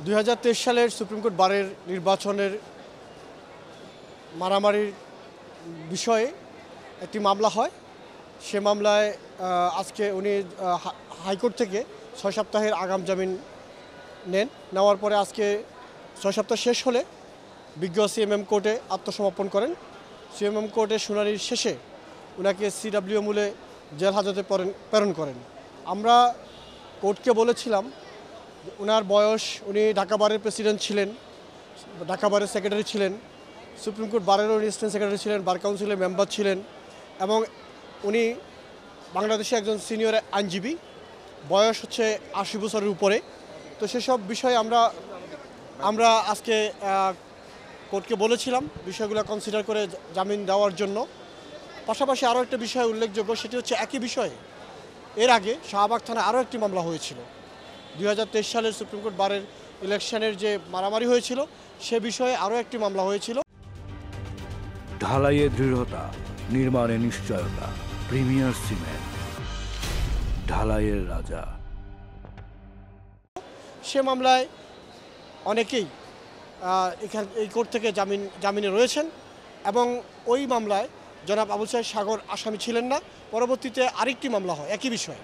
২০২৩ সালের supreme court বারের নির্বাচনের মারামারির বিষয়ে একটি মামলা হয়। সে মামলায় আজকে উনি হাইকোর্ট থেকে ৬ সপ্তাহের আগাম জামিন নেওয়ার পরে আজকে ৬ সপ্তাহ শেষ হলে বিজ্ঞ সিএমএম কোর্টে আত্মসমর্পণ করেন। সিএমএম কোর্টের শুনানির শেষে ওনাকে সিডব্লিউ মূলে জেল হাজতে প্রেরণ করেন। আমরা কোর্টকে বলেছিলাম ওনার বয়স, উনি ঢাকা বারের প্রেসিডেন্ট ছিলেন, ঢাকা বারের সেক্রেটারি ছিলেন, সুপ্রিম কোর্ট বারেরও অ্যাসিস্ট্যান্ট সেক্রেটারি ছিলেন, বার কাউন্সিলের মেম্বার ছিলেন এবং উনি বাংলাদেশে একজন সিনিয়র আইনজীবী, বয়স হচ্ছে ৮০ বছরের উপরে। তো সেসব বিষয়ে আমরা আজকে কোর্টকে বলেছিলাম বিষয়গুলো কনসিডার করে জামিন দেওয়ার জন্য। পাশাপাশি আরও একটা বিষয় উল্লেখযোগ্য, সেটি হচ্ছে একই বিষয়ে এর আগে শাহবাগ থানায় আরও একটি মামলা হয়েছিল। ২০২৩ সালের সুপ্রিম কোর্ট বারের ইলেকশনের যে মারামারি হয়েছিল সে বিষয়ে আরও একটি মামলা হয়েছিল। ঢালাইয়ে দৃঢ়তা, নির্মাণে নিশ্চয়তা, প্রিমিয়ার সিমেন্ট, ঢালাইয়ের রাজা। সে মামলায় অনেকেই এই কোর্ট থেকে জামিনে রয়েছেন এবং ওই মামলায় জনাব আবুল সাইদ সাগর আসামি ছিলেন না। পরবর্তীতে আরেকটি মামলা হয় একই বিষয়ে।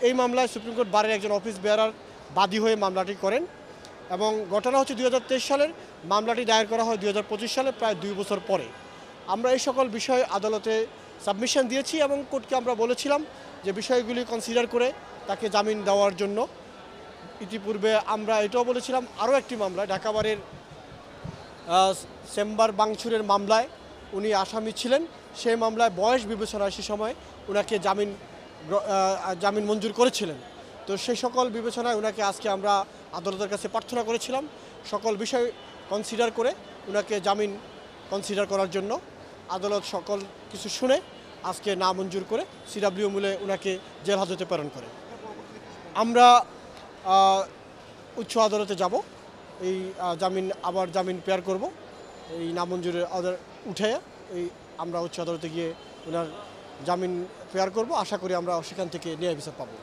এই মামলায় সুপ্রিম কোর্ট বারের একজন অফিস বেয়ারার বাদী হয়ে মামলাটি করেন এবং ঘটনা হচ্ছে ২০২৩ সালের, মামলাটি দায়ের করা হয় ২০২৫ সালে, প্রায় ২ বছর পরে। আমরা এই সকল বিষয় আদালতে সাবমিশন দিয়েছি এবং কোর্টকে আমরা বলেছিলাম যে বিষয়গুলি কনসিডার করে তাকে জামিন দেওয়ার জন্য। ইতিপূর্বে আমরা এটাও বলেছিলাম আরও একটি মামলায়, ঢাকা বারের চেম্বার ভাঙচুরের মামলায় উনি আসামি ছিলেন। সেই মামলায় বয়স বিবেচনায় সে সময় ওনাকে জামিন মঞ্জুর করেছিলেন। তো সেই সকল বিবেচনায় ওনাকে আজকে আমরা আদালতের কাছে প্রার্থনা করেছিলাম সকল বিষয় কনসিডার করে ওনাকে জামিন কনসিডার করার জন্য। আদালত সকল কিছু শুনে আজকে না মঞ্জুর করে সিডব্লিউ মূলে ওনাকে জেল হাজতে প্রেরণ করে। আমরা উচ্চ আদালতে যাব, এই জামিন পেয়ার করব। এই নামঞ্জুরের অর্ডার উঠে আমরা উচ্চ আদালতে গিয়ে ওনার জামিন পেয়ার করব। আশা করি আমরা সেখান থেকে ন্যায় বিচার পাবো।